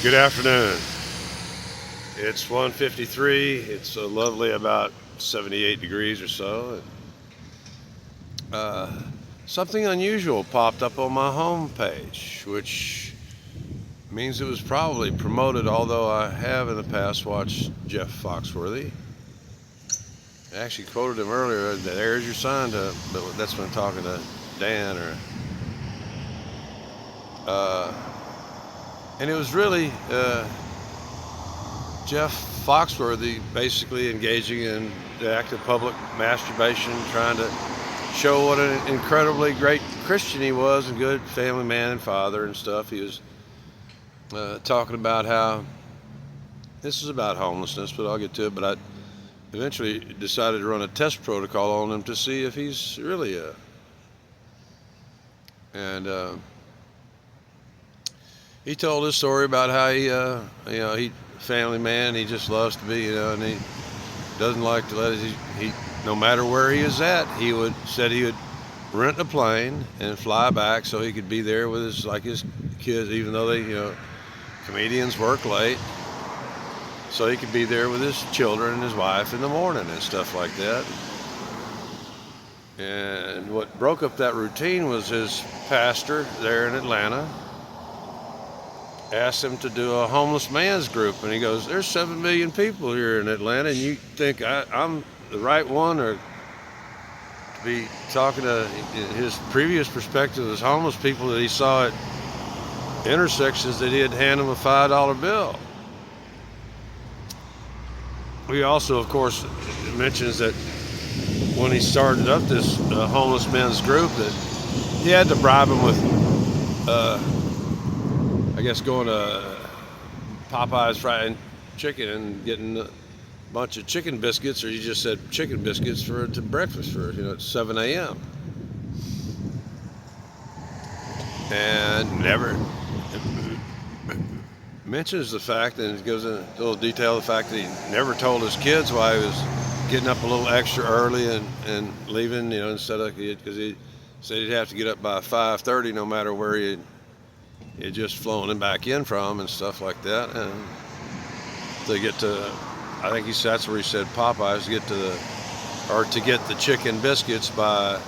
Good afternoon. It's 1:53. It's a lovely about 78 degrees or so. Uh, Something unusual popped up on my home page, which means it was probably promoted, although I have in the past watched Jeff Foxworthy. I actually quoted him earlier, there's your sign to, but that's when talking to Dan uh, and it was really Jeff Foxworthy basically engaging in the act of public masturbation, trying to show what an incredibly great Christian he was and good family man and father and stuff. He was talking about how this is about homelessness, but I'll get to it. But I eventually decided to run a test protocol on him to see if he's really and he told his story about how he family man. He just loves to be, and he doesn't like to let he no matter where he is at, he would rent a plane and fly back so he could be there with his kids, even though comedians work late, so he could be there with his children and his wife in the morning and stuff like that. And what broke up that routine was his pastor there in Atlanta asked him to do a homeless man's group, and he goes, there's 7 million people here in Atlanta, and you think I'm the right one, or to be talking to his previous perspective as homeless people that he saw at intersections that he'd hand them a $5 bill. He also, of course, mentions that when he started up this homeless men's group, that he had to bribe them with I guess going to Popeye's fried chicken and getting a bunch of chicken biscuits, or you just said chicken biscuits to breakfast at 7 a.m. And never mentions the fact, and it goes into a little detail, the fact that he never told his kids why he was getting up a little extra early and leaving, instead of, because he said he'd have to get up by 5:30 no matter where he had just flown him back in from and stuff like that. And to get to, I think that's where he said Popeyes, to get the chicken biscuits by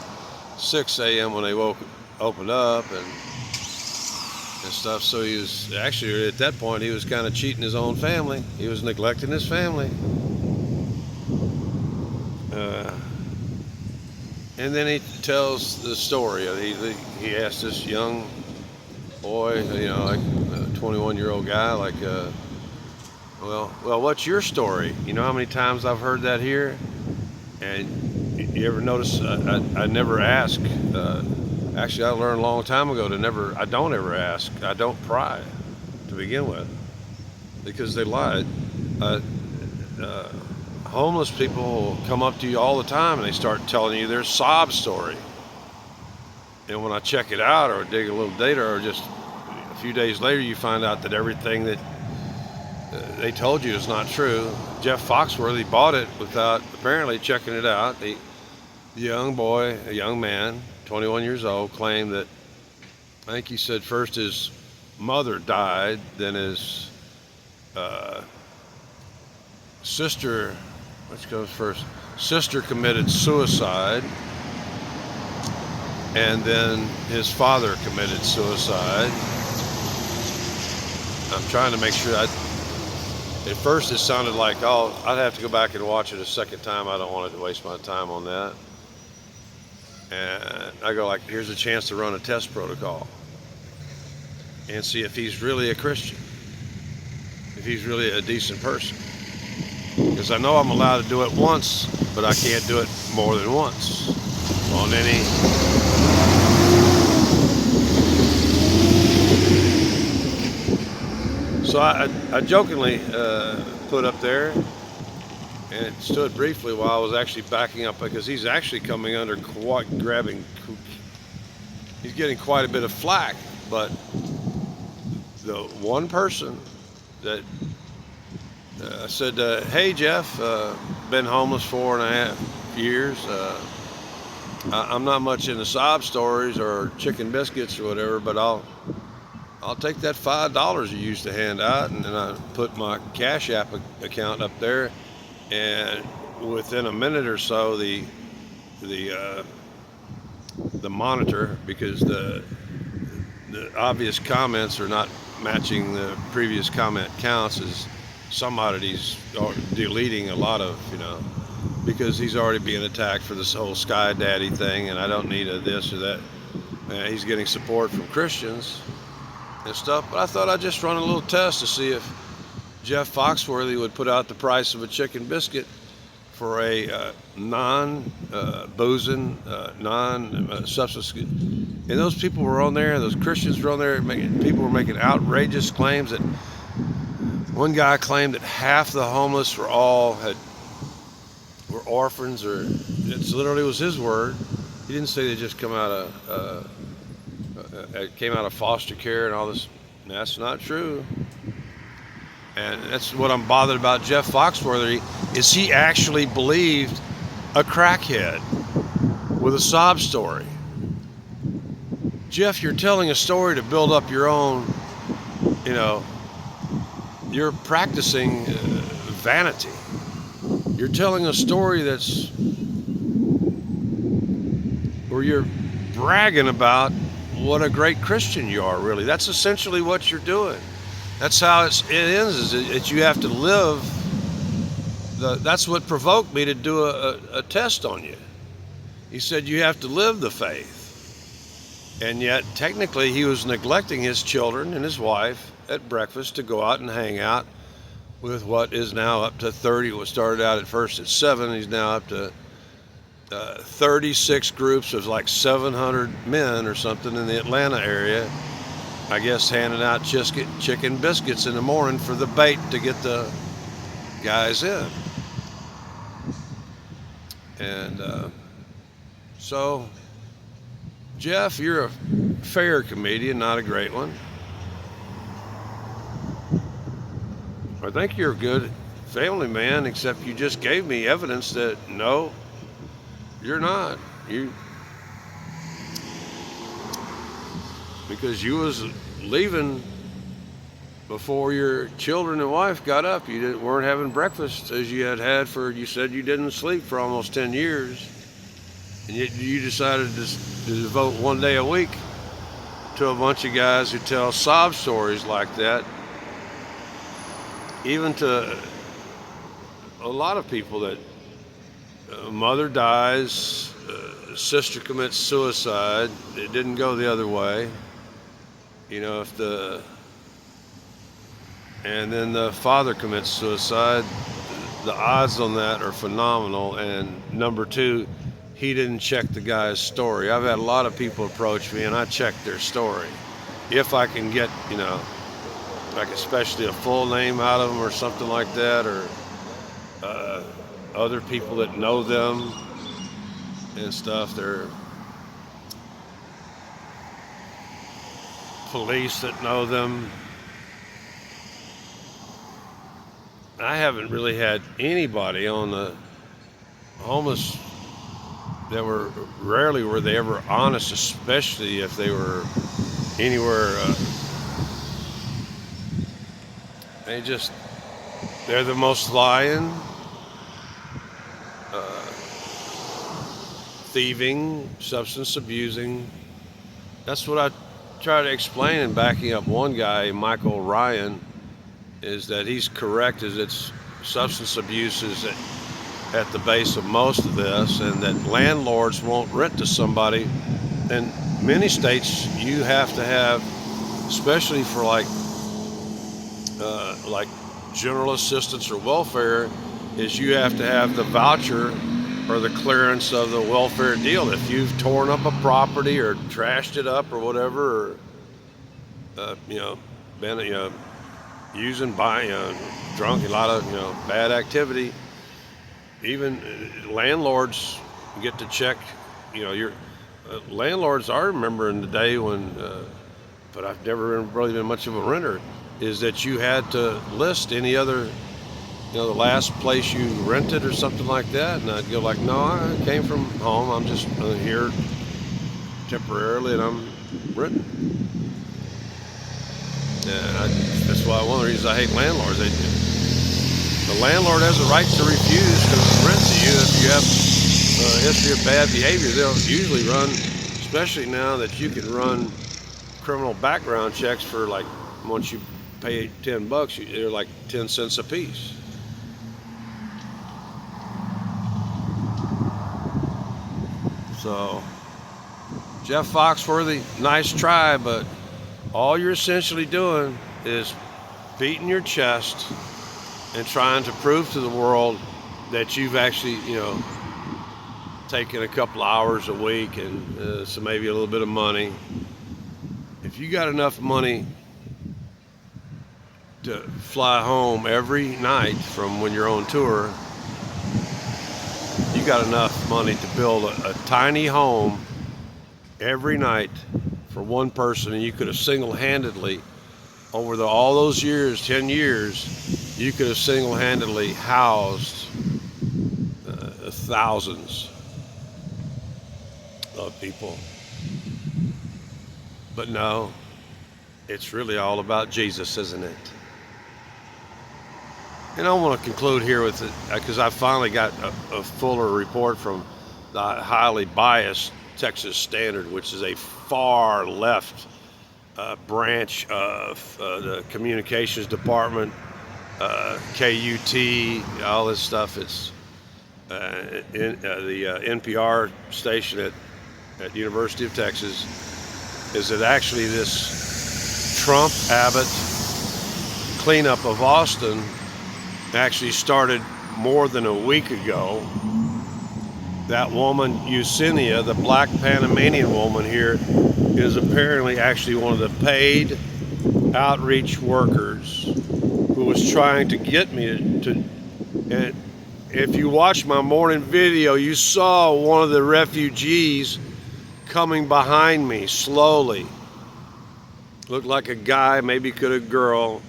6 a.m. when they opened up and stuff. So he was actually, at that point, he was kind of cheating his own family. He was neglecting his family. And then he tells the story. He asked this young boy, like a 21-year-old guy, like, well, what's your story? You know how many times I've heard that here? And you ever notice I never ask. Actually, I learned a long time ago I don't ever ask. I don't pry to begin with, because they lied. Homeless people will come up to you all the time and they start telling you their sob story. And when I check it out or dig a little data, or just a few days later, you find out that everything that they told you is not true. Jeff Foxworthy bought it without apparently checking it out. The young boy, a young man, 21 years old, claimed that, I think he said first his mother died, then his sister, which goes first, sister committed suicide, and then his father committed suicide. I'm trying to make sure. At first it sounded like, I'd have to go back and watch it a second time. I don't want to waste my time on that. And I go, like, here's a chance to run a test protocol and see if he's really a Christian, if he's really a decent person. Because I know I'm allowed to do it once, but I can't do it more than once on any. So I jokingly put up there, and it stood briefly while I was actually backing up, because he's actually coming under he's getting quite a bit of flack. But the one person that said, hey Jeff, been homeless 4.5 years. I'm not much into sob stories or chicken biscuits or whatever, but I'll I'll take that $5 you used to hand out, and then I put my Cash App account up there, and within a minute or so, the monitor, because the obvious comments are not matching the previous comment counts, is somebody's deleting a lot of, because he's already being attacked for this whole Sky Daddy thing, and I don't need a this or that. He's getting support from Christians and stuff, but I thought I'd just run a little test to see if Jeff Foxworthy would put out the price of a chicken biscuit for a non-boozing, non-substance. And those people were on there, those Christians were on there, people were making outrageous claims. That one guy claimed that half the homeless were orphans, or it literally was his word. He didn't say they just came out of foster care and all this. That's not true. And that's what I'm bothered about Jeff Foxworthy, is he actually believed a crackhead with a sob story. Jeff, you're telling a story to build up your own, you're practicing vanity. You're telling a story that's where you're bragging about what a great Christian you are, really. That's essentially what you're doing. That's how it ends, is that you have to live. That's what provoked me to do a test on you. He said you have to live the faith. And yet, technically, he was neglecting his children and his wife at breakfast to go out and hang out with what is now up to 30. What started out at first at 7, he's now up to 36 groups of like 700 men or something in the Atlanta area, I guess, handing out chicken biscuits in the morning for the bait to get the guys in. And so, Jeff, you're a fair comedian, not a great one. I think you're a good family man, except you just gave me evidence that no, you're not. Because you was leaving before your children and wife got up. You weren't having breakfast as you had for, you said you didn't sleep for almost 10 years. And yet you decided to devote one day a week to a bunch of guys who tell sob stories like that. Even to a lot of people that mother dies, sister commits suicide. It didn't go the other way. And then the father commits suicide, the odds on that are phenomenal. And number two, he didn't check the guy's story. I've had a lot of people approach me and I check their story. If I can get, like especially a full name out of them or something like that, or other people that know them and stuff. They're police that know them. I haven't really had anybody on the homeless that rarely were they ever honest, especially if they were anywhere. They're the most lying, thieving, substance abusing. That's what I try to explain in backing up one guy, Michael Ryan, is that he's correct, as it's substance abuse is at the base of most of this, and that landlords won't rent to somebody. In many states, you have to have, especially for like general assistance or welfare, is you have to have the voucher or the clearance of the welfare deal. If you've torn up a property or trashed it up or whatever, or been using, buying, drunk, a lot of bad activity, even landlords get to check. Your landlords. I remember in the day when, but I've never really been much of a renter, is that you had to list any other, the last place you rented or something like that. And I'd go like, no, I came from home. I'm just here temporarily and I'm renting. That's why one of the reasons I hate landlords. The landlord has a right to refuse to rent to you if you have a history of bad behavior. They'll usually run, especially now that you can run criminal background checks for like, once you pay $10, they're like 10 cents a piece. So, Jeff Foxworthy, nice try, but all you're essentially doing is beating your chest and trying to prove to the world that you've actually, taken a couple hours a week and so maybe a little bit of money. If you got enough money to fly home every night from when you're on tour, you got enough money to build a tiny home every night for one person, and you could have single-handedly, over all those years, 10 years, you could have single-handedly housed thousands of people. But no, it's really all about Jesus, isn't it? And I want to conclude here with it, because I finally got a fuller report from the highly biased Texas Standard, which is a far left branch of the communications department, KUT, all this stuff. It's the NPR station at University of Texas. Is that actually this Trump-Abbott cleanup of Austin actually started more than a week ago. That woman, Yesenia, the black Panamanian woman here, is apparently actually one of the paid outreach workers who was trying to get me to and if you watch my morning video, you saw one of the refugees coming behind me slowly. Looked like a guy, maybe could a girl,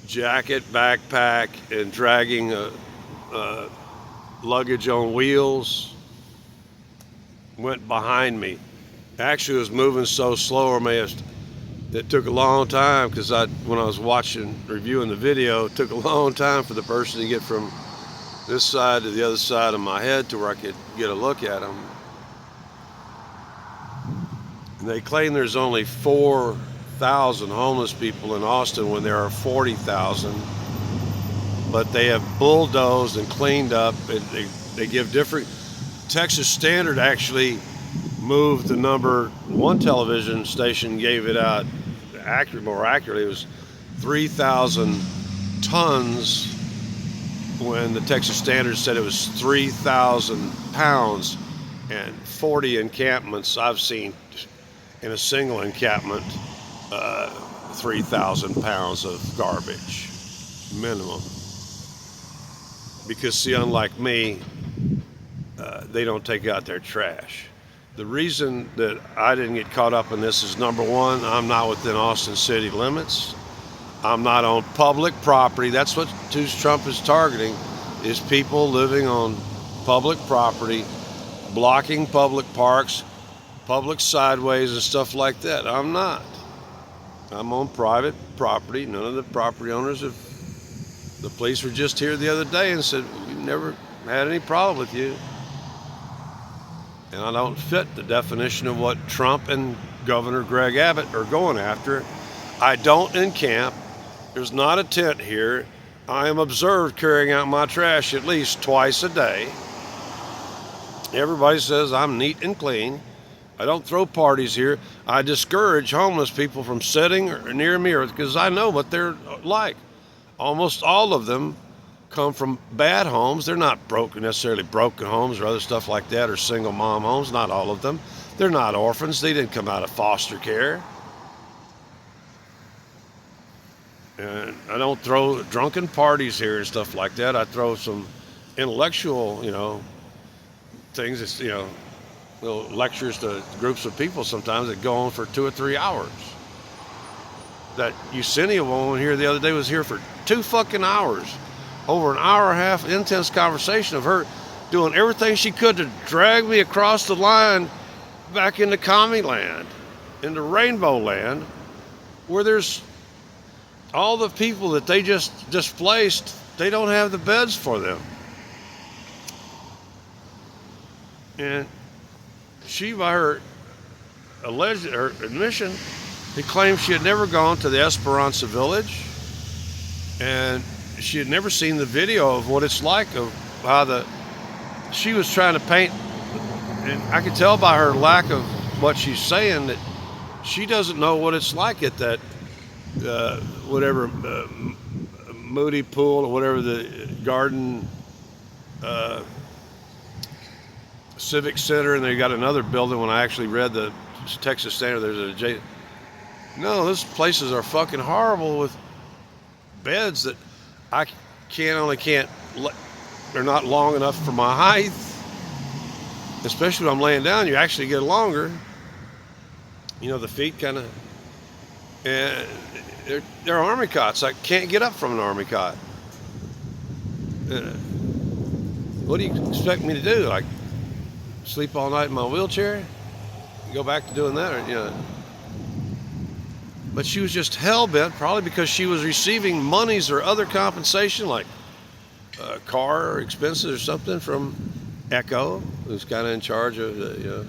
jacket, backpack, and dragging a luggage on wheels. Went behind me. Actually, it was moving so slow, it took a long time, because when I was reviewing the video, it took a long time for the person to get from this side to the other side of my head to where I could get a look at them. And they claim there's only 4,000 homeless people in Austin when there are 40,000. But they have bulldozed and cleaned up. They give different. Texas Standard actually moved the number. One television station gave it out more accurately. It was 3,000 tons when the Texas Standard said it was 3,000 pounds, and 40 encampments I've seen in a single encampment, 3,000 pounds of garbage minimum. Because see, unlike me, they don't take out their trash. The reason that I didn't get caught up in this is, number one, I'm not within Austin city limits. I'm not on public property. That's what Trump is targeting, is people living on public property, blocking public parks, public sideways and stuff like that. I'm not. I'm on private property. None of the property owners have. The police were just here the other day and said, we've never had any problem with you. And I don't fit the definition of what Trump and Governor Greg Abbott are going after. I don't encamp. There's not a tent here. I am observed carrying out my trash at least twice a day. Everybody says I'm neat and clean. I don't throw parties here. I discourage homeless people from sitting near me, because I know what they're like. Almost all of them come from bad homes. They're not necessarily broken homes or other stuff like that, or single mom homes. Not all of them. They're not orphans. They didn't come out of foster care. And I don't throw drunken parties here and stuff like that. I throw some intellectual, things. It's, little lectures to groups of people sometimes that go on for 2 or 3 hours. That Yesenia woman here the other day was here for 2 fucking hours. Over an hour and a half intense conversation of her doing everything she could to drag me across the line back into commie land, into rainbow land, where there's all the people that they just displaced, they don't have the beds for them. And she, by her admission, he claimed she had never gone to the Esperanza village, and she had never seen the video of what it's like, of how she was trying to paint, and I could tell by her lack of what she's saying that she doesn't know what it's like at that Moody Pool, or whatever the garden Civic Center, and they got another building. When I actually read the Texas Standard, there's a no, those places are fucking horrible with beds that I can't, they're not long enough for my height. Especially when I'm laying down, you actually get longer. You know, the feet kind of, and they're army cots. I can't get up from an army cot. What do you expect me to do? Like, sleep all night in my wheelchair? Go back to doing that? Or, you know. But she was just hell-bent, probably because she was receiving monies or other compensation, like car or expenses or something, from Echo, who's kind of in charge of the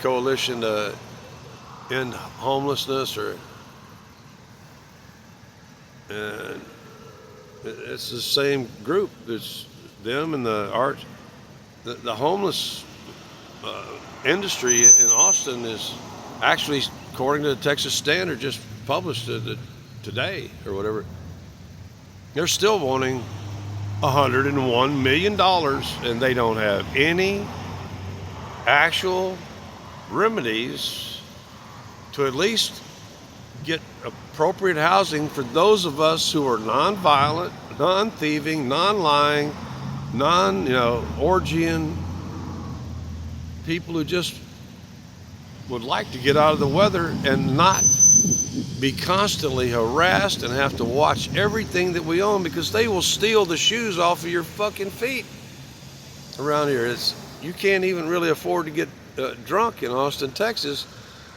coalition to end homelessness, and it's the same group. It's them and the art. The homeless industry in Austin is actually, according to the Texas Standard, just published it today or whatever. They're still wanting $101 million, and they don't have any actual remedies to at least get appropriate housing for those of us who are non-violent, non-thieving, non-lying, orgian people who just would like to get out of the weather and not be constantly harassed and have to watch everything that we own, because they will steal the shoes off of your fucking feet around here. You can't even really afford to get drunk in Austin, Texas.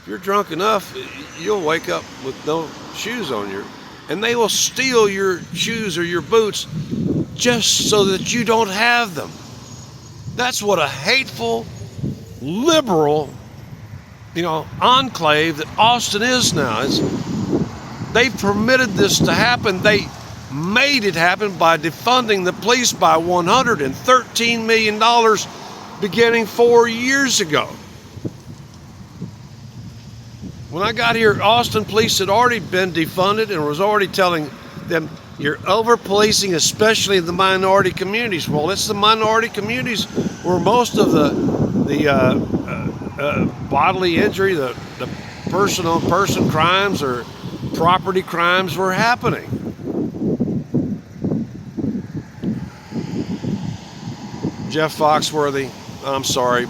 If you're drunk enough, you'll wake up with no shoes on and they will steal your shoes or your boots just so that you don't have them. That's what a hateful, liberal, enclave that Austin is now. They've permitted this to happen. They made it happen by defunding the police by $113 million beginning 4 years ago. When I got here, Austin police had already been defunded and was already telling them, you're over-policing, especially the minority communities. Well, it's the minority communities where most of the bodily injury, the person-on-person crimes or property crimes were happening. Jeff Foxworthy, I'm sorry,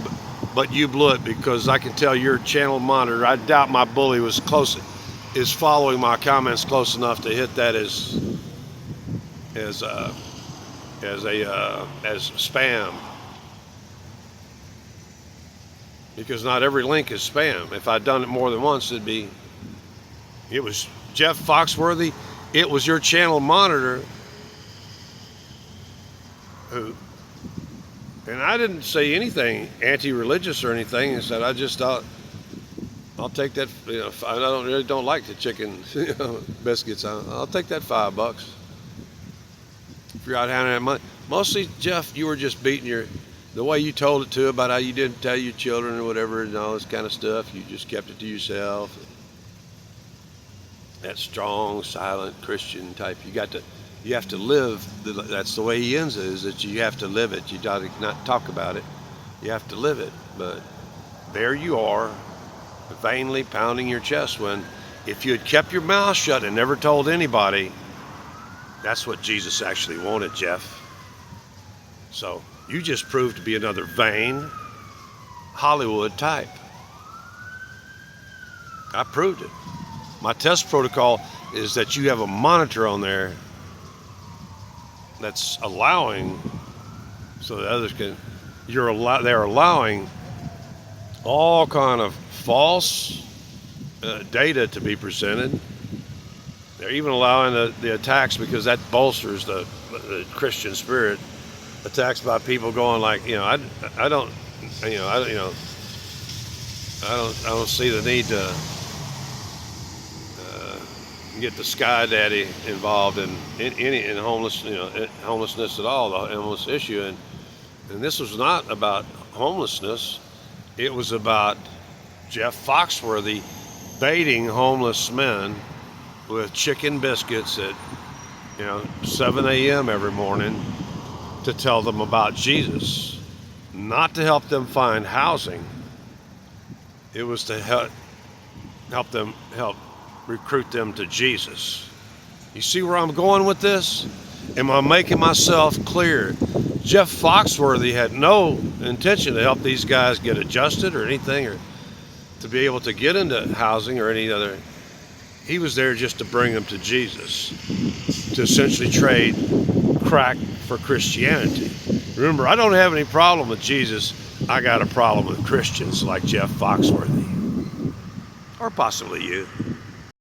but you blew it, because I can tell your channel monitor, I doubt my bully is following my comments close enough to hit that as spam, because not every link is spam. If I'd done it more than once, it was Jeff Foxworthy, it was your channel monitor who, and I didn't say anything anti-religious or anything. I said, I just thought, I'll take that, I don't like the chicken biscuits. I'll take that $5. If you're out handing that money. Mostly, Jeff, you were just beating the way you told it to, about how you didn't tell your children or whatever and all this kind of stuff. You just kept it to yourself. That strong, silent Christian type. You have to live. That's the way he ends it, is that you have to live it. You don't not talk about it. You have to live it. But there you are, vainly pounding your chest, when if you had kept your mouth shut and never told anybody, that's what Jesus actually wanted, Jeff. So you just proved to be another vain Hollywood type. I proved it. My test protocol is that you have a monitor on there that's allowing, so that others can, they're allowing all kind of false data to be presented. They're even allowing the attacks, because that bolsters the Christian spirit. Attacks by people going like, you know, I don't, you know, I don't see the need to get the sky daddy involved in homeless, you know, homelessness at all, the homeless issue. And this was not about homelessness. It was about Jeff Foxworthy baiting homeless men with chicken biscuits at, you know, 7 a.m. every morning to tell them about Jesus, not to help them find housing. It was to help recruit them to Jesus. You see where I'm going with this? Am I making myself clear? Jeff Foxworthy had no intention to help these guys get adjusted or anything, or to be able to get into housing or any other. He was there just to bring them to Jesus, to essentially trade crack for Christianity. Remember, I don't have any problem with Jesus. I got a problem with Christians like Jeff Foxworthy, or possibly you.